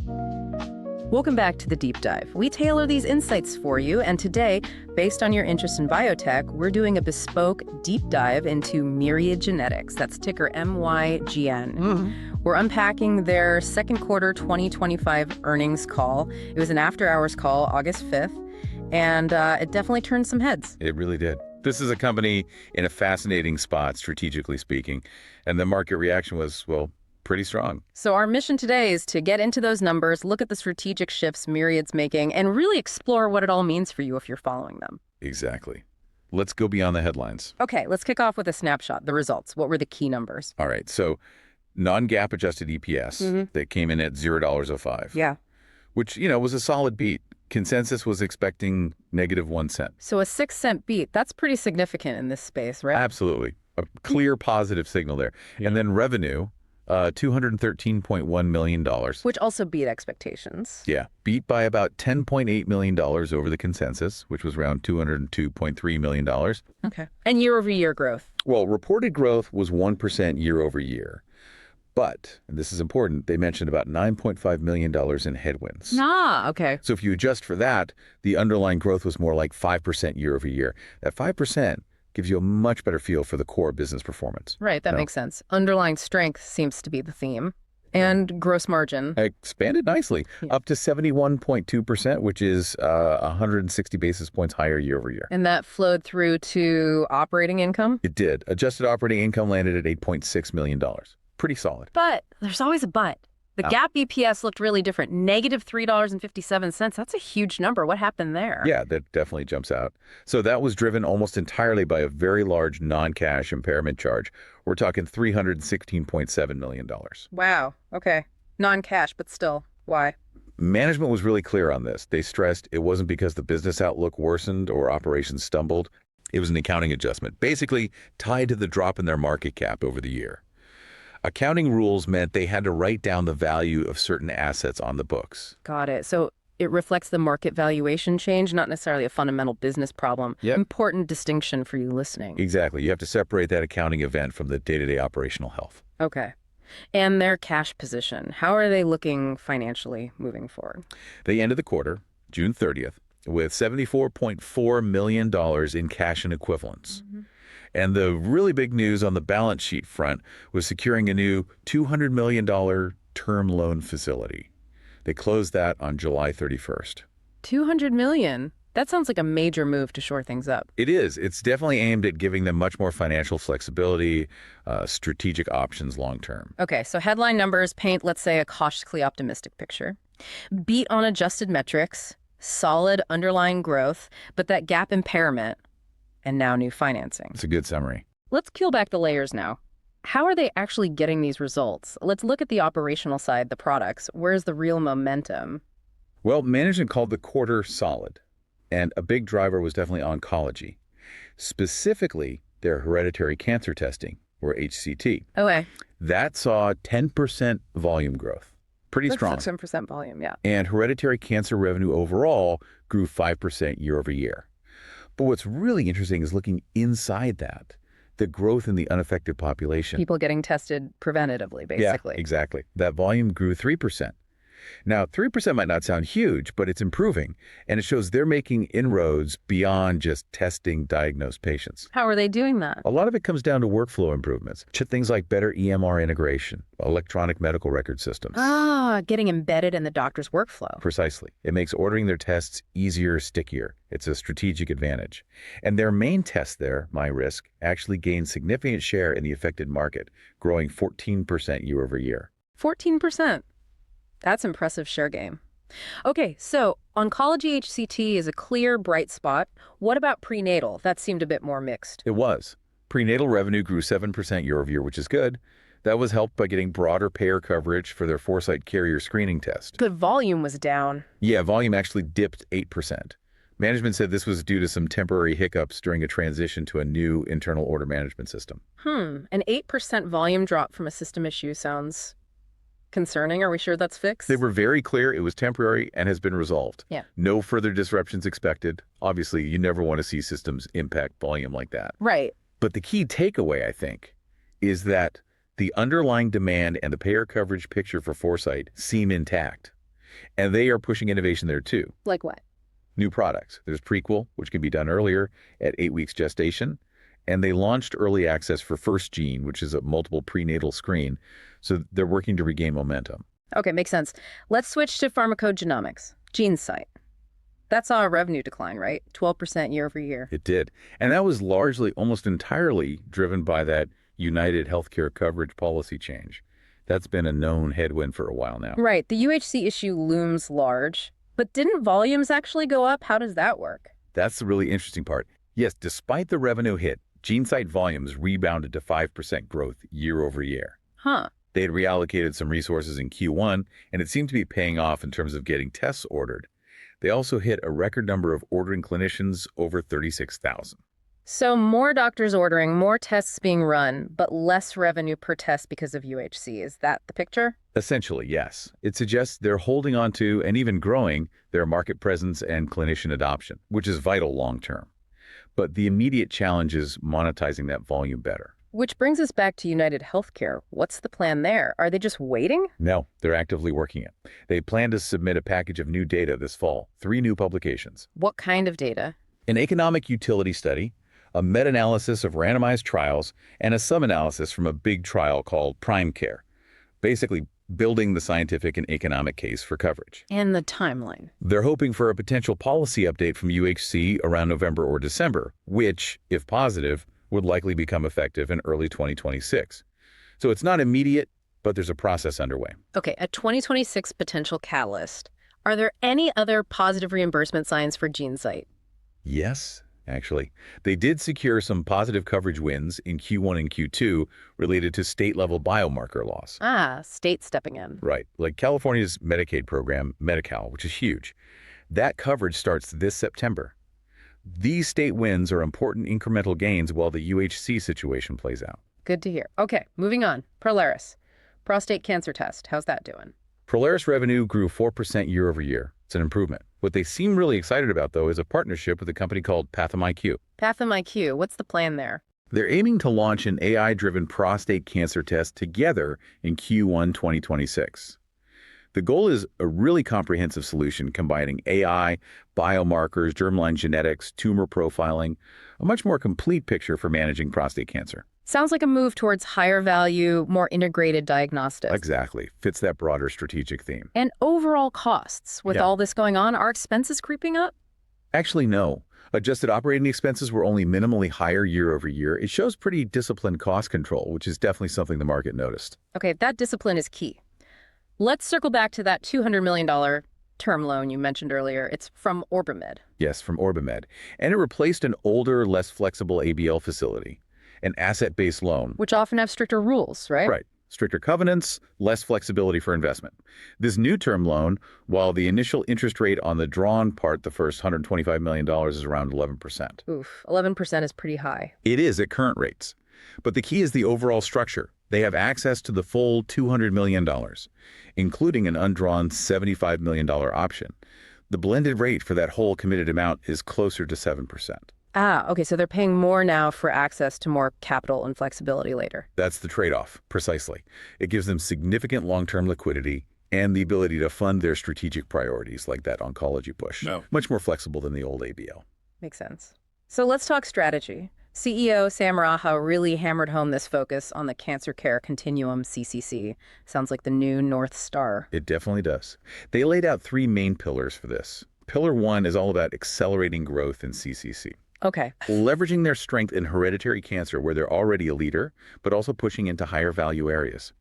Welcome back to the Deep Dive. We tailor these insights for you, and today, based on your interest in biotech, we're doing a bespoke deep dive into Myriad Genetics. That's ticker MYGN. We're unpacking their second quarter 2025 earnings call. It was an after-hours call, August 5th, and it definitely turned some heads. It really did. This is a company in a fascinating spot, strategically speaking, and the market reaction was, well, pretty strong. So our mission today is to get into those numbers, look at the strategic shifts Myriad's making, and really explore what it all means for you if you're following them. Exactly. Let's go beyond the headlines. Okay, let's kick off with a snapshot, the results. What were the key numbers? All right, so non-GAAP adjusted EPS that came in at $0.05. Yeah. Which, was a solid beat. Consensus was expecting -1 cent. So a 6-cent beat, that's pretty significant in this space, right? Absolutely. A clear positive signal there. Yeah. And then revenue, $213.1 million. Which also beat expectations. Yeah, beat by about $10.8 million over the consensus, which was around $202.3 million. Okay. And year-over-year growth? Well, reported growth was 1% year over year. But, and this is important, they mentioned about $9.5 million in headwinds. Ah, okay. So if you adjust for that, the underlying growth was more like 5% year over year. That 5% gives you a much better feel for the core business performance. Right, that makes sense. Underlying strength seems to be the theme. And gross margin. Expanded nicely, up to 71.2%, which is 160 basis points higher year over year. And that flowed through to operating income? It did. Adjusted operating income landed at $8.6 million. Pretty solid. But there's always a but. The GAAP EPS looked really different. -$3.57. That's a huge number. What happened there? Yeah, that definitely jumps out. So that was driven almost entirely by a very large non-cash impairment charge. We're talking $316.7 million. Wow. Okay. Non-cash, but still. Why? Management was really clear on this. They stressed it wasn't because the business outlook worsened or operations stumbled. It was an accounting adjustment, basically tied to the drop in their market cap over the year. Accounting rules meant they had to write down the value of certain assets on the books. Got it. So it reflects the market valuation change, not necessarily a fundamental business problem. Yep. Important distinction for you listening. Exactly. You have to separate that accounting event from the day-to-day operational health. Okay. And their cash position, how are they looking financially moving forward? They ended the quarter, June 30th, with $74.4 million in cash and equivalents. And the really big news on the balance sheet front was securing a new $200 million term loan facility. They closed that on July 31st. $200 million? That sounds like a major move to shore things up. It is. It's definitely aimed at giving them much more financial flexibility, strategic options long term. Okay, so headline numbers paint, let's say, a cautiously optimistic picture. Beat on adjusted metrics, solid underlying growth, but that GAAP impairment, and now new financing. It's a good summary. Let's peel back the layers now. How are they actually getting these results? Let's look at the operational side, the products. Where's the real momentum? Well, management called the quarter solid, and a big driver was definitely oncology, specifically their hereditary cancer testing, or HCT. Okay. That saw 10% volume growth. Pretty strong. 10% volume, yeah. And hereditary cancer revenue overall grew 5% year over year. But what's really interesting is looking inside that, the growth in the unaffected population. People getting tested preventatively, basically. Yeah, exactly. That volume grew 3%. Now, 3% might not sound huge, but it's improving, and it shows they're making inroads beyond just testing diagnosed patients. How are they doing that? A lot of it comes down to workflow improvements, things like better EMR integration, electronic medical record systems. Ah, getting embedded in the doctor's workflow. Precisely. It makes ordering their tests easier, stickier. It's a strategic advantage. And their main test there, MyRisk, actually gained significant share in the affected market, growing 14% year over year. 14%. That's impressive share gain. Okay, so oncology HCT is a clear, bright spot. What about prenatal? That seemed a bit more mixed. It was. Prenatal revenue grew 7% year over year, which is good. That was helped by getting broader payer coverage for their Foresight carrier screening test. But volume was down. Yeah, volume actually dipped 8%. Management said this was due to some temporary hiccups during a transition to a new internal order management system. An 8% volume drop from a system issue sounds concerning. Are we sure that's fixed? They were very clear it was temporary and has been resolved. Yeah. No further disruptions expected. Obviously, you never want to see systems impact volume like that. Right. But the key takeaway, I think, is that the underlying demand and the payer coverage picture for Foresight seem intact. And they are pushing innovation there too. Like what? New products. There's Prequel, which can be done earlier at 8 weeks gestation. And they launched early access for First Gene, which is a multiple prenatal screen. So they're working to regain momentum. Okay, makes sense. Let's switch to pharmacogenomics. GeneSight. That saw a revenue decline, right? 12% year over year. It did. And that was largely, almost entirely driven by that United Healthcare coverage policy change. That's been a known headwind for a while now. Right. The UHC issue looms large. But didn't volumes actually go up? How does that work? That's the really interesting part. Yes, despite the revenue hit, GeneSight volumes rebounded to 5% growth year over year. Huh. They had reallocated some resources in Q1, and it seemed to be paying off in terms of getting tests ordered. They also hit a record number of ordering clinicians, over 36,000. So more doctors ordering, more tests being run, but less revenue per test because of UHC. Is that the picture? Essentially, yes. It suggests they're holding on to and even growing their market presence and clinician adoption, which is vital long term. But the immediate challenge is monetizing that volume better. Which brings us back to United Healthcare. What's the plan there? Are they just waiting? No, they're actively working it. They plan to submit a package of new data this fall, 3 new publications. What kind of data? An economic utility study, a meta-analysis of randomized trials, and a sub-analysis from a big trial called Prime Care, basically building the scientific and economic case for coverage. And the timeline. They're hoping for a potential policy update from UHC around November or December, which, if positive, would likely become effective in early 2026. So it's not immediate, but there's a process underway. Okay, a 2026 potential catalyst. Are there any other positive reimbursement signs for GeneSight? Yes, actually. They did secure some positive coverage wins in Q1 and Q2 related to state-level biomarker laws. Ah, state stepping in. Right, like California's Medicaid program, Medi-Cal, which is huge. That coverage starts this September. These state wins are important incremental gains while the UHC situation plays out. Good to hear. Okay, moving on. Prolaris. Prostate cancer test. How's that doing? Prolaris revenue grew 4% year over year. It's an improvement. What they seem really excited about, though, is a partnership with a company called PathomIQ. PathomIQ. What's the plan there? They're aiming to launch an AI-driven prostate cancer test together in Q1 2026. The goal is a really comprehensive solution combining AI, biomarkers, germline genetics, tumor profiling, a much more complete picture for managing prostate cancer. Sounds like a move towards higher value, more integrated diagnostics. Exactly. Fits that broader strategic theme. And overall costs. With all this going on, are expenses creeping up? Actually, no. Adjusted operating expenses were only minimally higher year over year. It shows pretty disciplined cost control, which is definitely something the market noticed. Okay, that discipline is key. Let's circle back to that $200 million term loan you mentioned earlier. It's from OrbiMed. Yes, from OrbiMed. And it replaced an older, less flexible ABL facility, an asset-based loan. Which often have stricter rules, right? Right. Stricter covenants, less flexibility for investment. This new term loan, while the initial interest rate on the drawn part, the first $125 million, is around 11%. Oof, 11% is pretty high. It is at current rates. But the key is the overall structure. They have access to the full $200 million, including an undrawn $75 million option. The blended rate for that whole committed amount is closer to 7%. Ah, okay, so they're paying more now for access to more capital and flexibility later. That's the trade-off, precisely. It gives them significant long-term liquidity and the ability to fund their strategic priorities, like that oncology push. No. Much more flexible than the old ABL. Makes sense. So let's talk strategy. CEO Sam Raha really hammered home this focus on the Cancer Care Continuum, CCC. Sounds like the new North Star. It definitely does. They laid out 3 main pillars for this. Pillar 1 is all about accelerating growth in CCC. Okay. Leveraging their strength in hereditary cancer, where they're already a leader, but also pushing into higher value areas.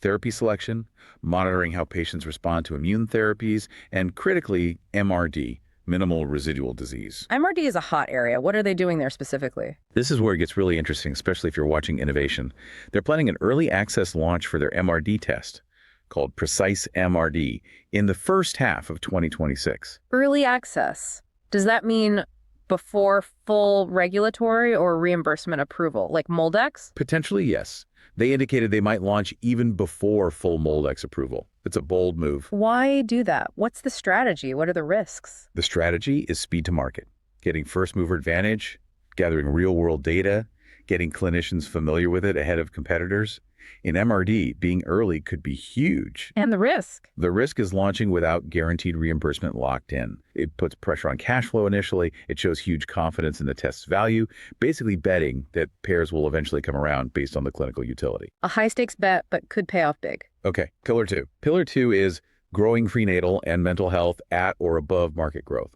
Therapy selection, monitoring how patients respond to immune therapies, and critically, MRD, minimal residual disease. MRD is a hot area. What are they doing there specifically? This is where it gets really interesting, especially if you're watching innovation. They're planning an early access launch for their MRD test, called Precise MRD, in the first half of 2026. Early access. Does that mean before full regulatory or reimbursement approval, like MolDX? Potentially, yes. They indicated they might launch even before full MolDX approval. It's a bold move. Why do that? What's the strategy? What are the risks? The strategy is speed to market, getting first mover advantage, gathering real-world data, getting clinicians familiar with it ahead of competitors. In MRD, being early could be huge. And the risk. The risk is launching without guaranteed reimbursement locked in. It puts pressure on cash flow initially. It shows huge confidence in the test's value, basically betting that payers will eventually come around based on the clinical utility. A high-stakes bet, but could pay off big. Okay, pillar two. Pillar two is growing prenatal and mental health at or above market growth.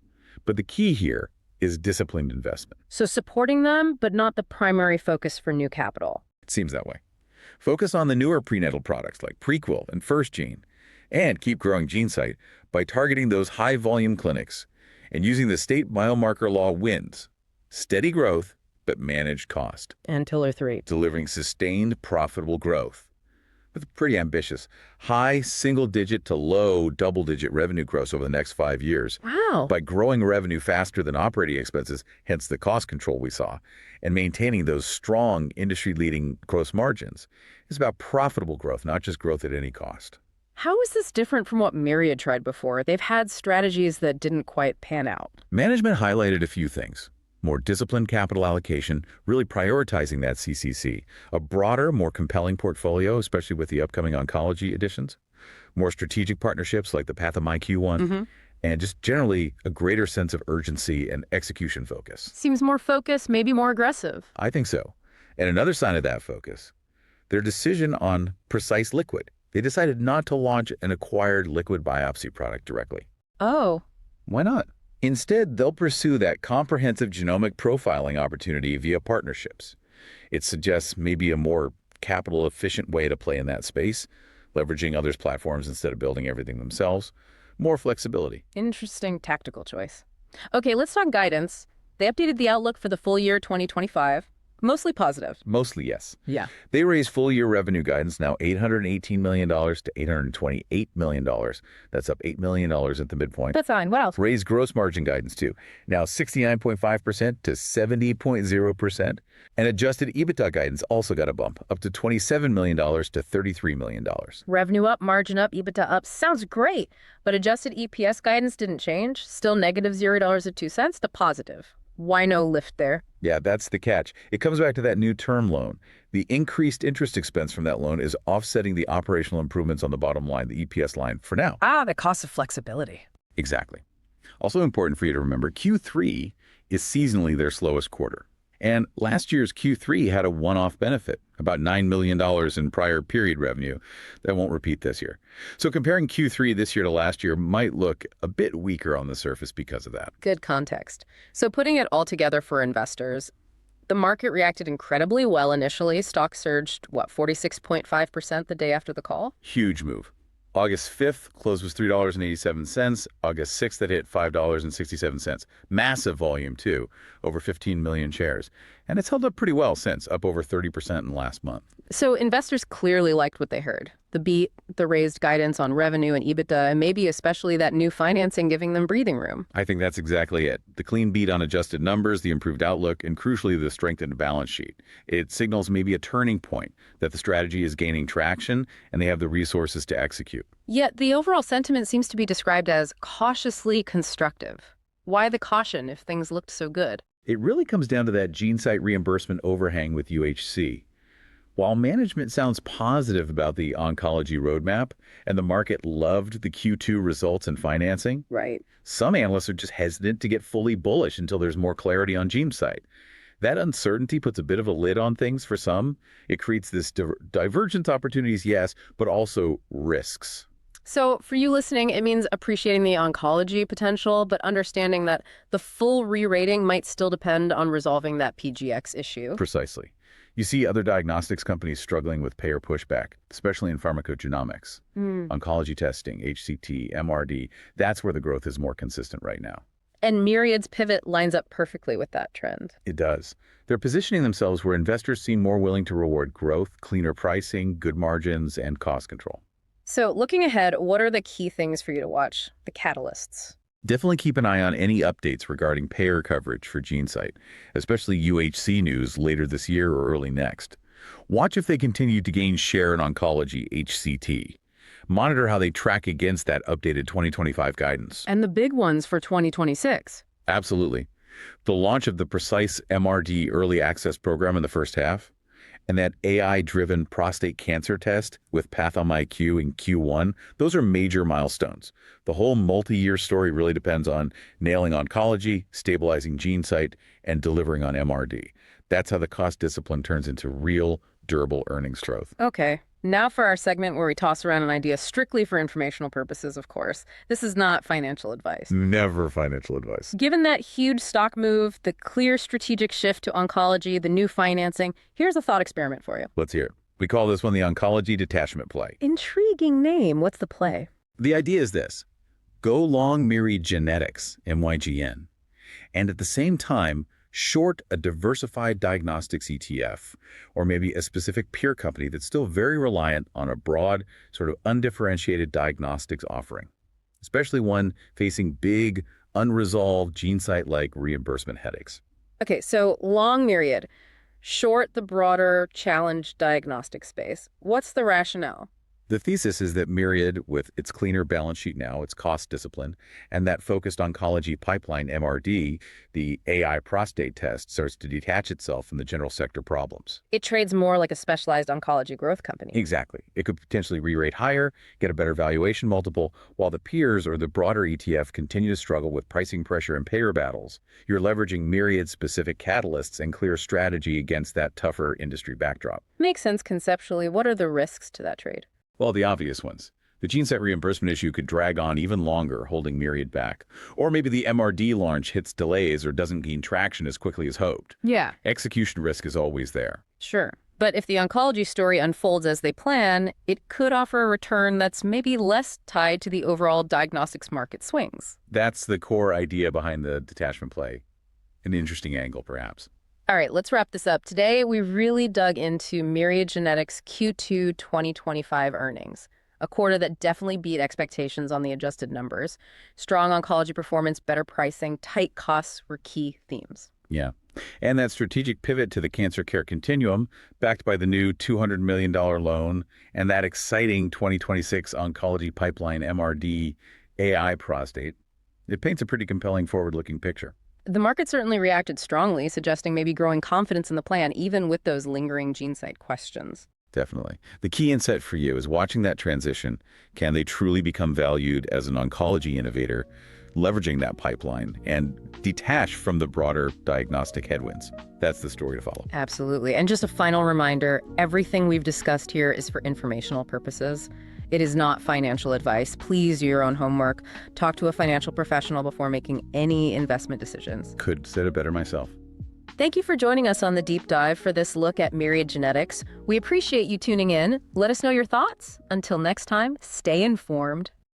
But the key here is disciplined investment. So supporting them, but not the primary focus for new capital. It seems that way. Focus on the newer prenatal products like Prequel and FirstGene, and keep growing GeneSight by targeting those high-volume clinics and using the state biomarker law wins. Steady growth, but managed cost. And pillar three. Delivering sustained, profitable growth. With pretty ambitious, high single-digit to low double-digit revenue growth over the next 5 years. Wow. By growing revenue faster than operating expenses, hence the cost control we saw, and maintaining those strong industry-leading gross margins. It's about profitable growth, not just growth at any cost. How is this different from what Myriad tried before? They've had strategies that didn't quite pan out. Management highlighted a few things. More disciplined capital allocation, really prioritizing that CCC. A broader, more compelling portfolio, especially with the upcoming oncology additions. More strategic partnerships like the PathomIQ one. And just generally a greater sense of urgency and execution focus. Seems more focused, maybe more aggressive. I think so. And another sign of that focus, their decision on Precise Liquid. They decided not to launch an acquired liquid biopsy product directly. Oh. Why not? Instead, they'll pursue that comprehensive genomic profiling opportunity via partnerships. It suggests maybe a more capital-efficient way to play in that space, leveraging others' platforms instead of building everything themselves. More flexibility. Interesting tactical choice. Okay, let's talk guidance. They updated the outlook for the full year 2025. Mostly positive. Mostly, yes. Yeah. They raised full-year revenue guidance now $818 million to $828 million. That's up $8 million at the midpoint. That's fine. What else? Raised gross margin guidance, too. Now 69.5% to 70.0%. And adjusted EBITDA guidance also got a bump, up to $27 million to $33 million. Revenue up, margin up, EBITDA up. Sounds great. But adjusted EPS guidance didn't change. Still negative $0.02 to positive. Why no lift there? Yeah, that's the catch. It comes back to that new term loan. The increased interest expense from that loan is offsetting the operational improvements on the bottom line, the EPS line, for now. Ah, the cost of flexibility. Exactly. Also important for you to remember, Q3 is seasonally their slowest quarter. And last year's Q3 had a one-off benefit, about $9 million in prior period revenue. That won't repeat this year. So comparing Q3 this year to last year might look a bit weaker on the surface because of that. Good context. So putting it all together for investors, the market reacted incredibly well initially. Stock surged, 46.5% the day after the call? Huge move. August 5th, close was $3.87. August 6th, it hit $5.67. Massive volume, too, over 15 million shares. And it's held up pretty well since, up over 30% in the last month. So investors clearly liked what they heard. The beat, the raised guidance on revenue and EBITDA, and maybe especially that new financing giving them breathing room. I think that's exactly it. The clean beat on adjusted numbers, the improved outlook, and crucially, the strengthened balance sheet. It signals maybe a turning point, that the strategy is gaining traction and they have the resources to execute. Yet the overall sentiment seems to be described as cautiously constructive. Why the caution if things looked so good? It really comes down to that GeneSight reimbursement overhang with UHC. While management sounds positive about the oncology roadmap and the market loved the Q2 results and financing, Right. some analysts are just hesitant to get fully bullish until there's more clarity on GeneSight. That uncertainty puts a bit of a lid on things for some. It creates this divergence opportunities, yes, but also risks. So for you listening, it means appreciating the oncology potential, but understanding that the full re-rating might still depend on resolving that PGX issue. Precisely. You see other diagnostics companies struggling with payer pushback, especially in pharmacogenomics, oncology testing, HCT, MRD. That's where the growth is more consistent right now. And Myriad's pivot lines up perfectly with that trend. It does. They're positioning themselves where investors seem more willing to reward growth, cleaner pricing, good margins, and cost control. So looking ahead, what are the key things for you to watch? The catalysts. Definitely keep an eye on any updates regarding payer coverage for GeneSight, especially UHC news later this year or early next. Watch if they continue to gain share in oncology, HCT. Monitor how they track against that updated 2025 guidance. And the big ones for 2026. Absolutely. The launch of the Precise MRD Early Access Program in the first half, And that AI-driven prostate cancer test with PathomIQ in Q1, those are major milestones. The whole multi-year story really depends on nailing oncology, stabilizing GeneSight, and delivering on MRD. That's how the cost discipline turns into real, durable earnings growth. Okay. Now for our segment where we toss around an idea strictly for informational purposes, of course. This is not financial advice. Never financial advice. Given that huge stock move, the clear strategic shift to oncology, the new financing, here's a thought experiment for you. Let's hear it. We call this one the oncology detachment play. Intriguing name. What's the play? The idea is this. Go long Myriad Genetics, MYGN, and at the same time, short a diversified diagnostics ETF, or maybe a specific peer company that's still very reliant on a broad, sort of undifferentiated diagnostics offering, especially one facing big, unresolved GeneSight-like reimbursement headaches. Okay, so long Myriad, short the broader challenge diagnostic space. What's the rationale? The thesis is that Myriad, with its cleaner balance sheet now, its cost discipline, and that focused oncology pipeline MRD, the AI prostate test, starts to detach itself from the general sector problems. It trades more like a specialized oncology growth company. Exactly. It could potentially re-rate higher, get a better valuation multiple, while the peers or the broader ETF continue to struggle with pricing pressure and payer battles. You're leveraging Myriad-specific catalysts and clear strategy against that tougher industry backdrop. Makes sense conceptually. What are the risks to that trade? Well, the obvious ones. The GeneSight reimbursement issue could drag on even longer, holding Myriad back. Or maybe the MRD launch hits delays or doesn't gain traction as quickly as hoped. Yeah. Execution risk is always there. Sure. But if the oncology story unfolds as they plan, it could offer a return that's maybe less tied to the overall diagnostics market swings. That's the core idea behind the detachment play. An interesting angle, perhaps. All right, let's wrap this up. Today, we really dug into Myriad Genetics Q2 2025 earnings, a quarter that definitely beat expectations on the adjusted numbers. Strong oncology performance, better pricing, tight costs were key themes. Yeah. And that strategic pivot to the Cancer Care Continuum, backed by the new $200 million loan, and that exciting 2026 oncology pipeline MRD AI prostate, it paints a pretty compelling forward-looking picture. The market certainly reacted strongly, suggesting maybe growing confidence in the plan, even with those lingering GeneSight questions. Definitely. The key insight for you is watching that transition. Can they truly become valued as an oncology innovator, leveraging that pipeline and detach from the broader diagnostic headwinds? That's the story to follow. Absolutely. And just a final reminder, everything we've discussed here is for informational purposes. It is not financial advice. Please do your own homework. Talk to a financial professional before making any investment decisions. Could said it better myself. Thank you for joining us on the deep dive for this look at Myriad Genetics. We appreciate you tuning in. Let us know your thoughts. Until next time, stay informed.